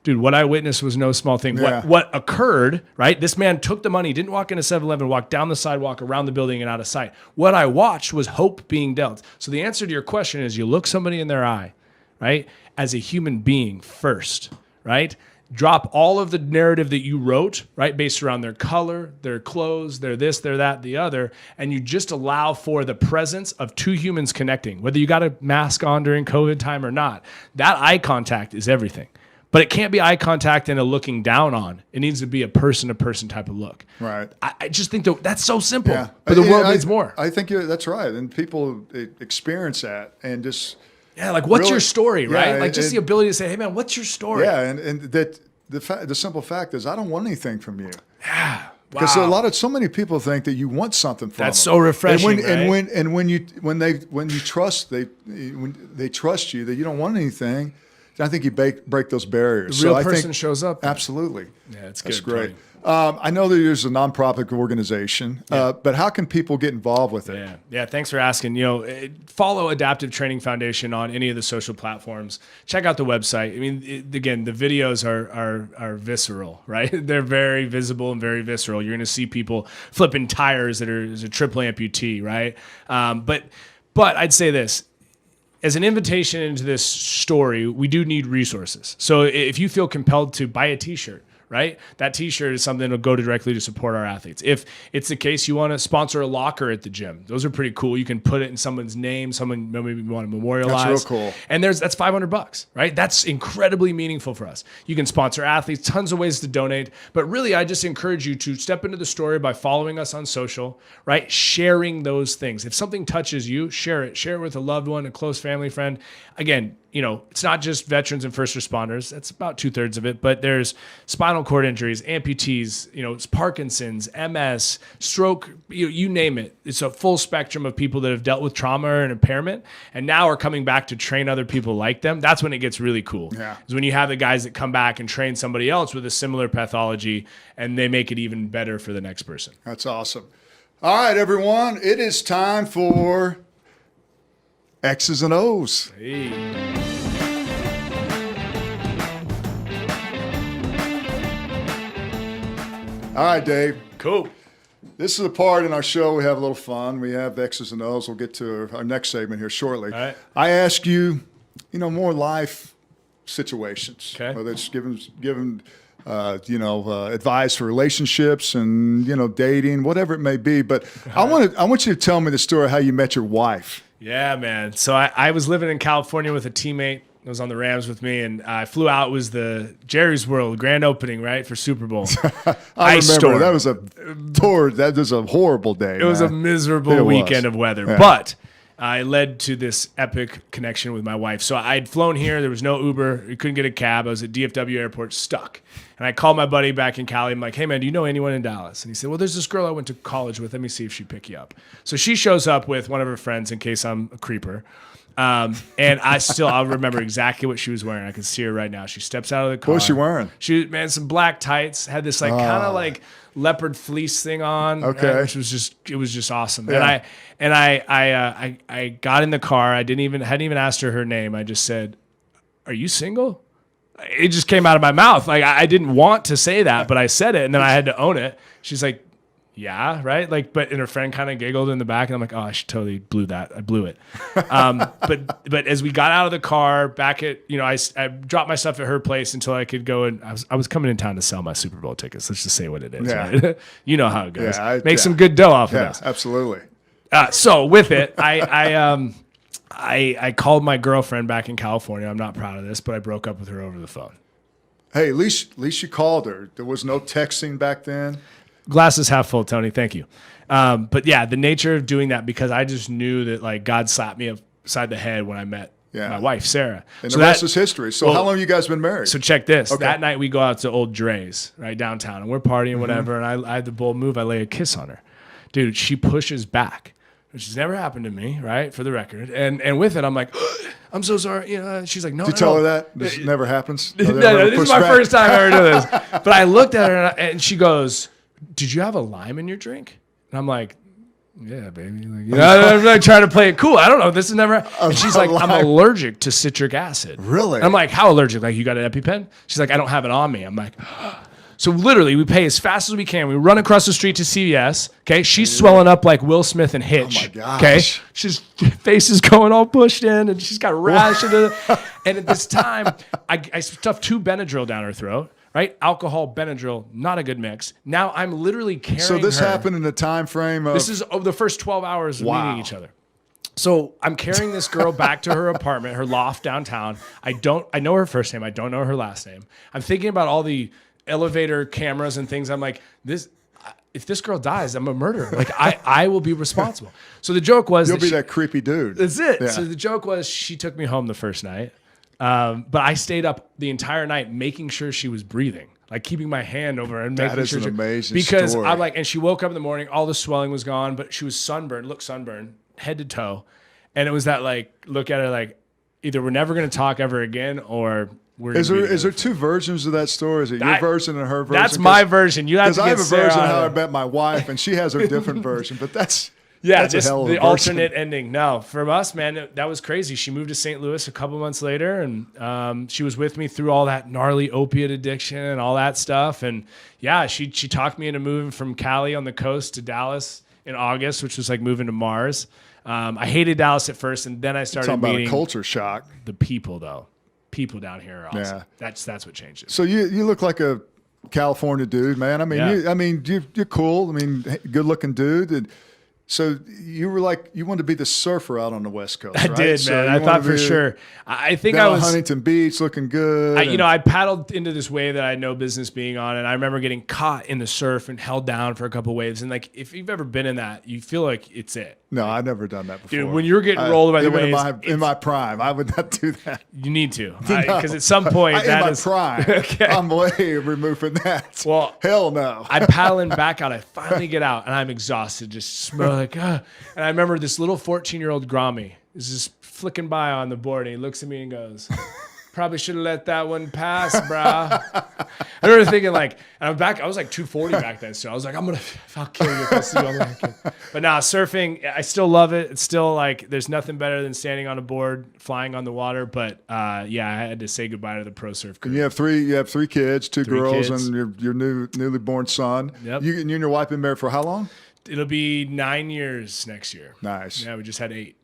Dude, what I witnessed was no small thing. Yeah. What occurred, right? This man took the money, didn't walk into 7-Eleven, walked down the sidewalk, around the building, and out of sight. What I watched was hope being dealt. So the answer to your question is you look somebody in their eye, right, as a human being first, right? Drop all of the narrative that you wrote, right, based around their color, their clothes, their this, their that, the other, and you just allow for the presence of two humans connecting, whether you got a mask on during COVID time or not. That eye contact is everything. But it can't be eye contact and a looking down on. It needs to be a person-to-person type of look. Right. I just think that's so simple, but the world needs more. I think that's right, and people experience that and just... Yeah, like what's your story, right? Like just the ability to say, "Hey, man, what's your story?" Yeah, and that the simple fact is, I don't want anything from you. Yeah, because so many people think that you want something from them. That's so refreshing. And when they trust you that you don't want anything, I think you break those barriers. The real person shows up. Absolutely. Yeah, it's good. That's great. I know that there's a nonprofit organization, but how can people get involved with it? Yeah. Thanks for asking. Follow Adaptive Training Foundation on any of the social platforms. Check out the website. I mean, again, the videos are visceral, right? They're very visible and very visceral. You're going to see people flipping tires that are a triple amputee, right? But I'd say this. as an invitation into this story, we do need resources. So if you feel compelled to buy a t-shirt, right? That t-shirt is something that'll go directly to support our athletes. If it's the case you want to sponsor a locker at the gym, those are pretty cool. You can put it in someone's name, someone maybe you want to memorialize. That's real cool. And that's $500, right? That's incredibly meaningful for us. You can sponsor athletes, tons of ways to donate. But really, I just encourage you to step into the story by following us on social, right? Sharing those things. If something touches you, share it. Share it with a loved one, a close family friend. Again, it's not just veterans and first responders. That's about 2/3 of it. But there's spinal cord injuries, amputees, it's Parkinson's, MS, stroke, you name it. It's a full spectrum of people that have dealt with trauma and impairment and now are coming back to train other people like them. That's when it gets really cool. Yeah. Is when you have the guys that come back and train somebody else with a similar pathology and they make it even better for the next person. That's awesome. All right, everyone. It is time for X's and O's. Hey. All right, Dave. Cool. This is a part in our show. We have a little fun. We have X's and O's. We'll get to our next segment here shortly. All right. I ask you, more life situations. Okay. Whether it's giving advice for relationships and, dating, whatever it may be. But I want you to tell me the story of how you met your wife. Yeah, man. So I was living in California with a teammate that was on the Rams with me, and I flew out. It was the Jerry's World grand opening, right, for Super Bowl. I Ice remember storm. that was a tour. That was a horrible day. It was a miserable weekend of weather, but it led to this epic connection with my wife. So I'd flown here. There was no Uber. You couldn't get a cab. I was at DFW airport stuck. And I called my buddy back in Cali. I'm like, hey, man, do you know anyone in Dallas? And he said, well, there's this girl I went to college with. Let me see if she'd pick you up. So she shows up with one of her friends in case I'm a creeper. And I'll remember exactly what she was wearing. I can see her right now. She steps out of the car. What was she wearing? Some black tights, had this kind of leopard fleece thing on. Okay. Which was just awesome. Yeah. And I got in the car. Hadn't even asked her name. I just said, are you single? It just came out of my mouth. I didn't want to say that, but I said it and then I had to own it. She's like, yeah, right. And her friend kind of giggled in the back, and I'm like, oh, I totally blew that. I blew it. But as we got out of the car, back at I dropped my stuff at her place until I could go, and I was coming in town to sell my Super Bowl tickets. Let's just say what it is. Yeah. Right? You know how it goes. Yeah, Make some good dough off of Yeah, this. absolutely. So with it, I called my girlfriend back in California. I'm not proud of this, but I broke up with her over the phone. Hey, at least you called her. There was no texting back then. Glass is half full, Tony. Thank you. But yeah, the nature of doing that, because I just knew that God slapped me upside the head when I met my wife, Sarah. And the rest is history. So how long have you guys been married? So check this. Okay. That night we go out to Old Dre's, right, downtown, and we're partying, whatever, and I had the bold move. I lay a kiss on her. Dude, she pushes back, which has never happened to me, right, for the record. And with it, I'm like, I'm so sorry. She's like, no, Did you tell her that? This never happens? No, this is my first time ever doing this. But I looked at her, and she goes, did you have a lime in your drink? And I'm like, yeah, baby. I'm like trying to play it cool. I don't know. This is never. And she's like, I'm allergic to citric acid. Really? And I'm like, how allergic? You got an EpiPen? She's like, I don't have it on me. I'm like, so literally, we pay as fast as we can. We run across the street to CVS. Okay, she's swelling up like Will Smith and Hitch. Oh my gosh. Okay, she's face is going all pushed in, and she's got rash. And at this time, I stuffed 2 Benadryl down her throat. Right? Alcohol, Benadryl, not a good mix. Now I'm literally carrying her. So this happened in the time frame of... This is over the first 12 hours of meeting each other. So I'm carrying this girl back to her apartment, her loft downtown. I know her first name. I don't know her last name. I'm thinking about all the elevator cameras and things. I'm like, if this girl dies, I'm a murderer. I will be responsible. So the joke was... You'll be that creepy dude. That's it. Yeah. So the joke was she took me home the first night. But I stayed up the entire night making sure she was breathing, keeping my hand over her and making sure. That is an amazing because story. I'm like, and she woke up in the morning, all the swelling was gone, but she was sunburned, head to toe. And it was that look at her either we're never going to talk ever again or we're Is there 2 versions of that story? Is it your version and her version? That's my version. You have to get Because I have a version of how I Sarah. met my wife, and she has her different version, but that's... Yeah, That's a just hell of a the version. alternate ending. No, from us, man, that was crazy. She moved to St. Louis a couple months later, and she was with me through all that gnarly opiate addiction and all that stuff. And yeah, she talked me into moving from Cali on the coast to Dallas in August, which was like moving to Mars. I hated Dallas at first, and then I started Talking about meeting a culture shock. the people, though. People down here are awesome. Yeah. That's what changed it. So you look like a California dude, man. I mean, you're cool. I mean, good looking dude. And so you were like, you wanted to be the surfer out on the West Coast, I right? did, So man. you I wanted thought to for be sure. I think down I was Huntington Beach, looking good. I paddled into this wave that I had no business being on, and I remember getting caught in the surf and held down for a couple waves. And like, if you've ever been in that, you feel like it's it. No, I've never done that before. Dude, when you're getting rolled by the even waves, in my prime, I would not do that. you need to, because at some point In my is prime. Okay. I'm way removed from that. Well, hell no. I'm paddling back out. I finally get out, and I'm exhausted, just smell like, And I remember this little 14-year-old Grammy is just flicking by on the board, and he looks at me and goes, "Probably should have let that one pass, brah." I remember thinking like, and I'm back. I was like 240 back then, so I was like, I'll kill you if I see you on the But now surfing, I still love it. It's still like, there's nothing better than standing on a board, flying on the water. But yeah, I had to say goodbye to the pro surf career. And you have three kids, two girls, kids. and your newly born son. Yep. You and your wife been married for how long? It'll be 9 years next year. Nice. Yeah, we just had 8.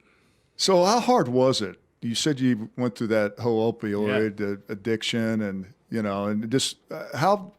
So how hard was it? You said you went through that whole opioid addiction, and and just how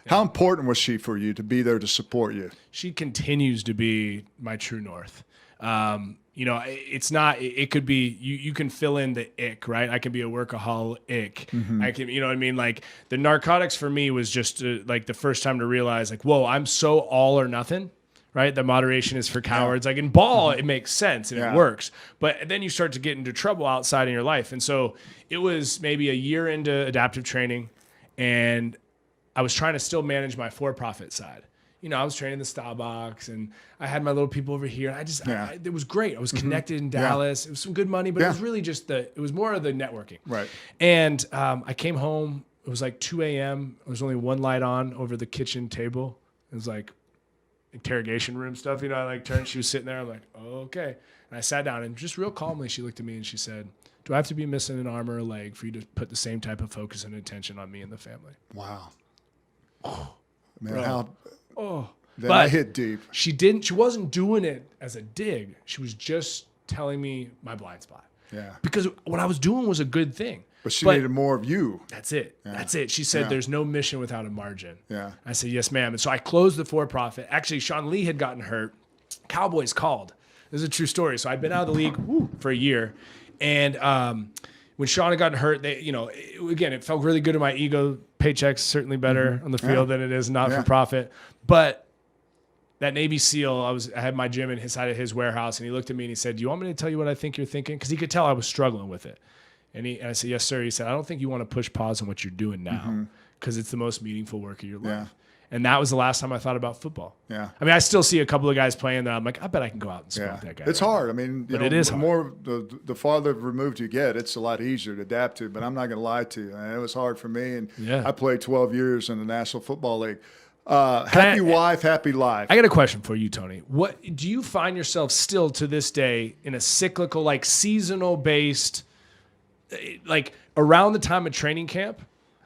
important was she for you to be there to support you? She continues to be my true north. It's not. It could be you can fill in the ick, right? I can be a workaholic. Mm-hmm. I can, you know what I mean? Like the narcotics for me was just like the first time to realize, like, whoa, I'm so all or nothing. Right? The moderation is for cowards. Like in ball, it makes sense and it works. But then you start to get into trouble outside in your life. And so it was maybe a year into adaptive training, and I was trying to still manage my for-profit side. I was training the style box, and I had my little people over here. It was great. I was connected in Dallas. It was some good money, but it was really just it was more of the networking. Right. And I came home. It was like 2 a.m. There was only one light on over the kitchen table. It was like interrogation room stuff, I like turned, she was sitting there, I'm like, oh, okay. And I sat down, and just real calmly, she looked at me and she said, "Do I have to be missing an arm or a leg for you to put the same type of focus and attention on me and the family?" Wow. Man, Bro. that hit deep. She wasn't doing it as a dig. She was just telling me my blind spot. Yeah. Because what I was doing was a good thing. But she needed more of you. That's it. Yeah. That's it. She said, "There's no mission without a margin." Yeah. I said, "Yes, ma'am." And so I closed the for-profit. Actually, Sean Lee had gotten hurt. Cowboys called. This is a true story. So I'd been out of the league for a year. And when Sean had gotten hurt, again, it felt really good in my ego. Paychecks certainly better on the field than it is not-for-profit. But that Navy SEAL, I had my gym inside of his warehouse, and he looked at me and he said, "Do you want me to tell you what I think you're thinking?" Because he could tell I was struggling with it. And I said, "Yes, sir." He said, "I don't think you want to push pause on what you're doing now, because it's the most meaningful work of your life." Yeah. And that was the last time I thought about football. Yeah. I mean, I still see a couple of guys playing that I'm like, I bet I can go out and smoke that guy. It's hard. I mean, it is the hard. more the farther removed you get, it's a lot easier to adapt to. But I'm not going to lie to you. It was hard for me. And I played 12 years in the National Football League. Happy wife, happy life. I got a question for you, Tony. What do you find yourself still to this day in a cyclical, like seasonal based, like around the time of training camp?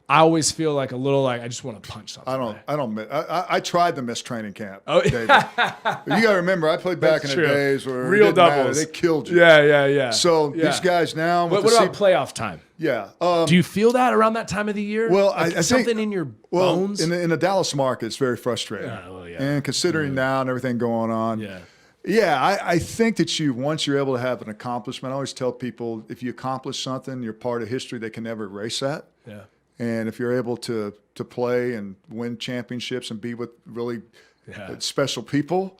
I always feel like a little like I just want to punch something. I tried to miss training camp. Oh, David. You got to remember, I played back in the days where real doubles. They killed you. Yeah. So these guys now. What about playoff time? Yeah. Do you feel that around that time of the year? Well, like I something think, in your bones. In the Dallas market, it's very frustrating. And considering now and everything going on. Yeah, I think that once you're able to have an accomplishment, I always tell people if you accomplish something, you're part of history. They can never erase that. Yeah. And if you're able to play and win championships and be with really special people,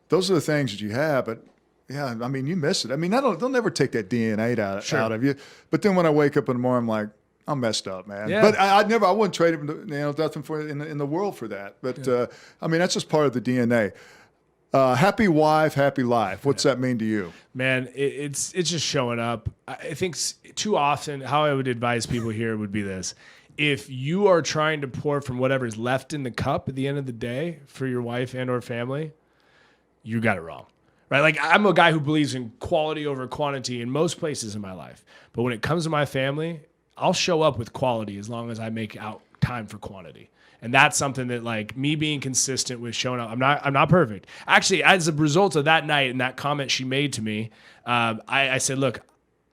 those are the things that you have. But yeah, I mean, you miss it. I mean, they'll never take that DNA out of you. But then when I wake up in the morning, I'm like, I'm messed up, man. Yeah. But I wouldn't trade it, nothing for in the world for that. But I mean, that's just part of the DNA. Happy wife, happy life. What's that mean to you? Man, it's just showing up. I think too often how I would advise people here would be this. If you are trying to pour from whatever's left in the cup at the end of the day for your wife and or family, you got it wrong. Right? Like I'm a guy who believes in quality over quantity in most places in my life. But when it comes to my family, I'll show up with quality as long as I make out time for quantity. And that's something that, like, me being consistent with showing up. I'm not perfect. Actually, as a result of that night and that comment she made to me, I said, look,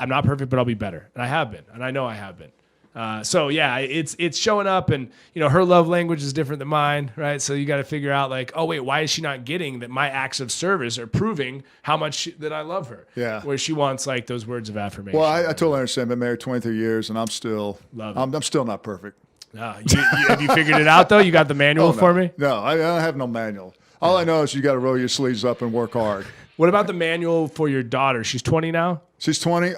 I'm not perfect, but I'll be better. And I have been. And I know I have been. So yeah, it's showing up, and her love language is different than mine, right? So you got to figure out, like, oh wait, why is she not getting that my acts of service are proving how much that I love her? Yeah. Where she wants, like, those words of affirmation. Well, I totally understand. I've been married 23 years, and I'm still not perfect. Have you figured it out though? You got the manual for me? No, I don't have no manual. All I know is you got to roll your sleeves up and work hard. What about the manual for your daughter? She's 20 now. She's 20.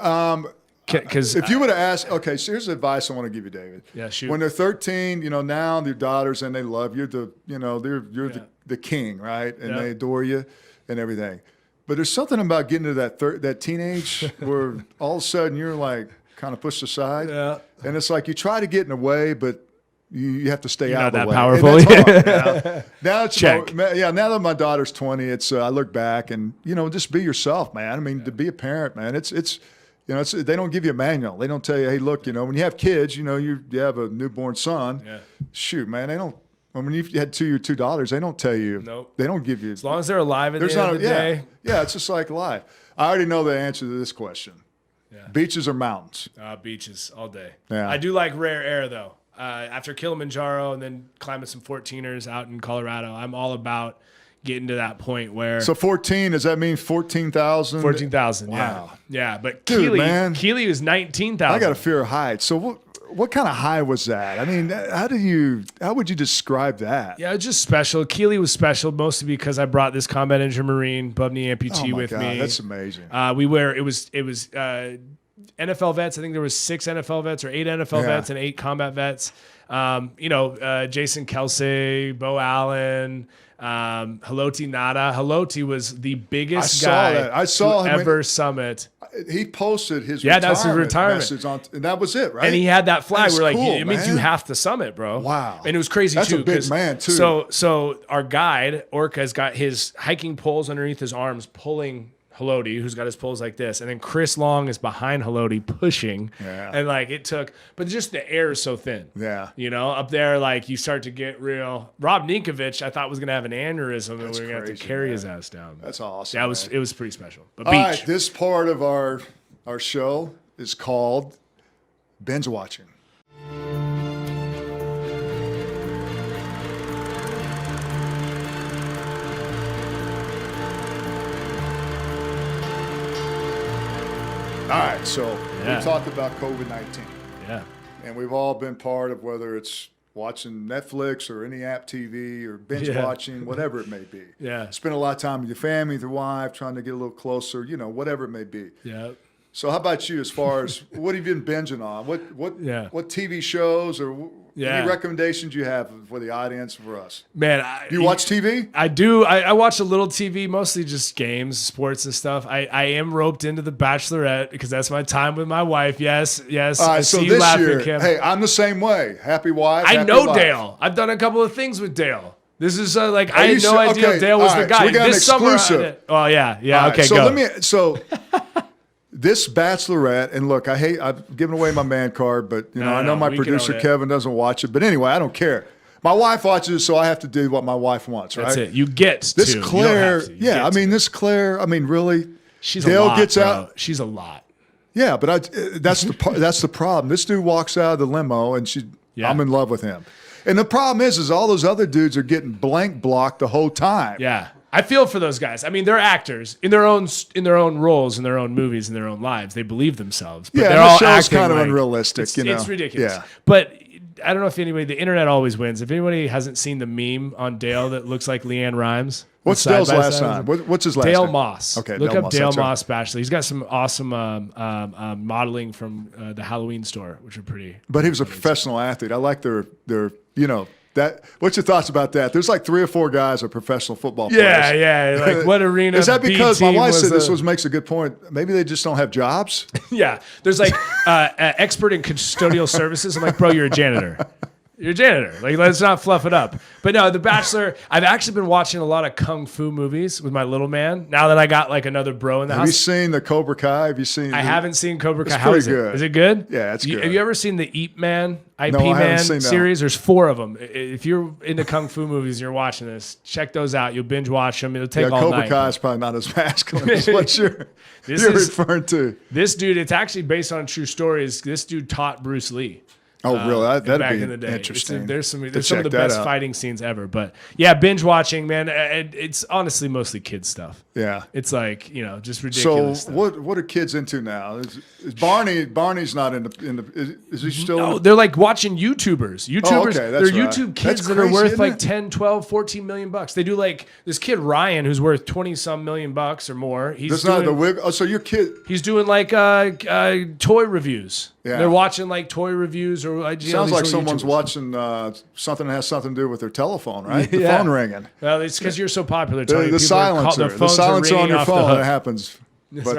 Because if you would have asked, okay, so here's the advice I want to give you, David. Yeah, shoot. When they're 13, now their daughters and they love you. You're the king, right? And they adore you and everything. But there's something about getting to that teenage where all of a sudden you're like kind of pushed aside. Yeah. And it's like you try to get in the way, but you have to stay out of the way. Powerful. Now it's check. Now that my daughter's 20, it's I look back and just be yourself, man. I mean, to be a parent, man, it's they don't give you a manual. They don't tell you, hey, look, when you have kids, you have a newborn son. Yeah. Shoot, man, they don't. When you had your two daughters, they don't tell you. Nope. They don't give you. As long as they're alive at the end of the day. Yeah, it's just like life. I already know the answer to this question. Yeah. Beaches or mountains? Beaches all day. Yeah. I do like rare air though. After Kilimanjaro and then climbing some 14ers out in Colorado, I'm all about getting to that point where. So 14, does that mean 14,000? 14,000. Wow. Yeah. But Dude, man. Keely was 19,000. I got a fear of heights. So what kind of high was that? I mean, how would you describe that? Yeah, it's just special. Keely was special mostly because I brought this combat injured Marine, above knee amputee with me. That's amazing. It was NFL vets. I think there was 6 NFL vets or 8 NFL vets and 8 combat vets. Jason Kelsey, Bo Allen, Haloti Nada. Haloti was the biggest guy I saw him ever summit. He posted his that's his retirement message and that was it, right? And he had that flag. We're like, cool, it means you have to summit, bro. Wow. And it was crazy that's too. That's a big man too. So our guide, Orca's got his hiking poles underneath his arms pulling Haloti, who's got his poles like this, and then Chris Long is behind Haloti pushing, and like it took, but just the air is so thin. Yeah, up there, like you start to get real. Rob Ninkovich, I thought was gonna have an aneurysm, and we were gonna have to carry his ass down. That's awesome. Yeah, it was pretty special. But all right, this part of our show is called binge watching. All right, so we talked about COVID-19. Yeah. And we've all been part of whether it's watching Netflix or any app TV or binge watching, whatever it may be. Yeah. Spend a lot of time with your family, with your wife, trying to get a little closer, whatever it may be. Yeah. So how about you as far as what have you been binging on? What TV shows or any recommendations you have for the audience, for us? Man, do you watch TV? I do. I watch a little TV, mostly just games, sports and stuff. I am roped into The Bachelorette because that's my time with my wife. Yes. All right, so this year, hey, I'm the same way. Happy wife. I know Dale. I've done a couple of things with Dale. This is I had no idea Dale was the guy. So we got this an exclusive. Oh yeah. Okay, so go. This Bachelorette, and look, I've given away my man card, but I know my producer Kevin doesn't watch it. But anyway, I don't care. My wife watches it, so I have to do what my wife wants, right? That's it. You get this to. Claire. This Claire. Really. She's Dale a lot, gets bro. out. She's a lot. Yeah, but that's the problem. This dude walks out of the limo, and I'm in love with him. And the problem is all those other dudes are getting blank blocked the whole time. Yeah. I feel for those guys. I mean, they're actors in their own roles, in their own movies, in their own lives. They believe themselves. But they're all show's acting kind of like unrealistic. It's ridiculous. Yeah. But I don't know if the internet always wins. If anybody hasn't seen the meme on Dale that looks like Leanne Rimes. What's Dale's last name? What's his last name? Dale Moss. Okay, look up Dale Moss Bachelor. He's got some awesome modeling from the Halloween store, which are pretty. But he was a professional athlete. I like their what's your thoughts about that? There's like 3 or 4 guys are professional football players. Yeah. Like what arena? Is that because my wife said this makes a good point? Maybe they just don't have jobs. Yeah. There's like expert in custodial services. I'm like, bro, you're a janitor. You're a janitor. Like, let's not fluff it up. But no, The Bachelor, I've actually been watching a lot of kung fu movies with my little man. Now that I got like another bro in the house. Have you seen the Cobra Kai? Have you seen? I haven't seen Cobra Kai. It's How is pretty it? good. Is it good? Yeah, it's good. Have you ever seen the Ip Man, IP No, I haven't Man seen that. series? There's 4 of them. If you're into kung fu movies and you're watching this, check those out. You'll binge watch them. It'll take all Cobra night. Kai is probably not as masculine as what you're referring to. This dude, it's actually based on true stories. This dude taught Bruce Lee. Oh, really? That'd back be in the day. interesting. There's some of the check that best out. fighting scenes ever. But yeah, binge watching, man. It's honestly mostly kids stuff. Yeah. It's like, just ridiculous. So stuff. what are kids into now? Is Barney's not in the is he still? No, in they're like watching YouTubers. okay, that's they're right. YouTube kids That's that are crazy, worth isn't like it? 10, 12, 14 million bucks. They do like this kid Ryan who's worth 20 some million bucks or more. That's not the wig. Oh, so your kid? He's doing like toy reviews. Yeah. They're watching like toy reviews or Sounds like someone's YouTubers. watching something that has something to do with their telephone, right? The Yeah. phone ringing. Well, it's because you're so popular, Tony. The People are silencer. the The silencer on your phone. That That happens. But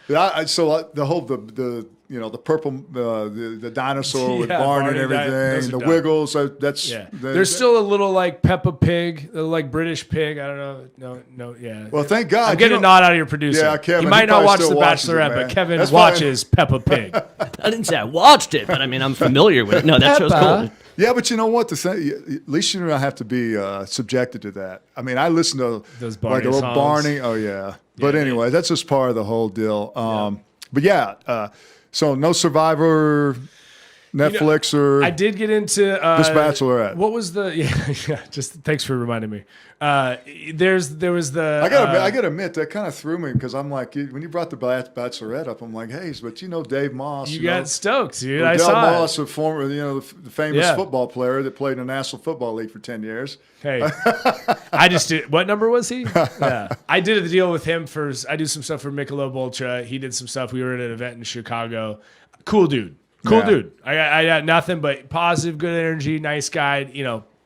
right. so the whole the purple the dinosaur with Yeah, Barney and Barney, those everything, are the dumb. Wiggles. That's There's still a little like Peppa Pig, a little like British pig. I don't know. No, yeah. Well, thank God. I'm getting a nod out of your producer. Yeah, Kevin, He he might not probably watch still The watches it, Bachelorette, man. but Kevin That's why- watches Peppa Pig. I didn't say I watched it, but I mean, I'm familiar with it. No, that show's cool. Yeah, but you know what? The thing, at least you don't have to be subjected to that. I mean, I listen to Those like a Barney little songs. Barney. Oh yeah. But anyway, that's just part of the whole deal. But yeah, so no Survivor, Netflix or I did get into This Bachelorette. What was the yeah? Just thanks for reminding me. There was the I gotta admit that kind of threw me because I'm like when you brought the Bachelorette up, I'm like, hey, but Dave Moss. you know, got stoked, dude. I Dale saw Moss, it. a former, the famous Yeah. football player that played in the National Football League for 10 years. Hey, I just did. What number was he? Yeah, I did a deal with him for. I do some stuff for Michelob Ultra. He did some stuff. We were at an event in Chicago. Cool dude. Cool Yeah. dude. I got nothing but positive, good energy, nice guy.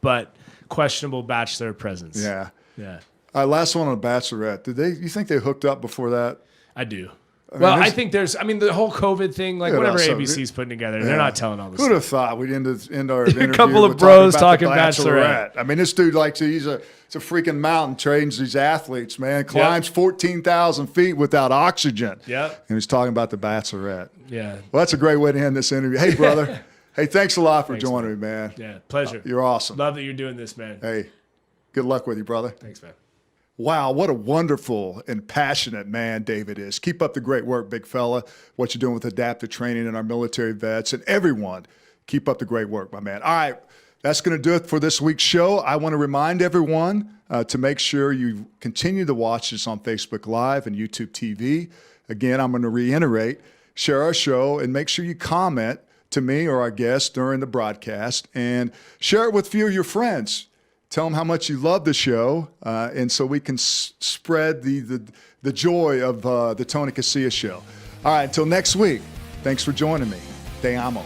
But questionable bachelor presence. Yeah. Yeah. Last one on the Bachelorette. You think they hooked up before that? I do. mean, Well, I there's- think the whole COVID thing, like Yeah, whatever so- ABC's putting together, they're not telling all this. Who'd have thought we'd end our interview couple of with bros talking talking about the Bachelorette. I mean, this dude it's a freaking mountain, trains these athletes, man. Climbs 14,000 feet without oxygen. Yep. And he's talking about the Bachelorette. Yeah. Well, that's a great way to end this interview. Hey, brother. Hey, thanks a lot for Thanks, joining me, man. Yeah. Pleasure. You're awesome. Love that you're doing this, man. Hey, good luck with you, brother. Thanks, man. Wow, what a wonderful and passionate man David is. Keep up the great work, big fella. What you're doing with adaptive training and our military vets and everyone. Keep up the great work, my man. All right, that's going to do it for this week's show. I want to remind everyone to make sure you continue to watch this on Facebook Live and YouTube TV. Again, I'm going to reiterate, share our show and make sure you comment to me or our guests during the broadcast and share it with a few of your friends. Tell them how much you love the show, and so we can spread the joy of the Tony Casillas Show. All right, until next week, thanks for joining me. Te amo.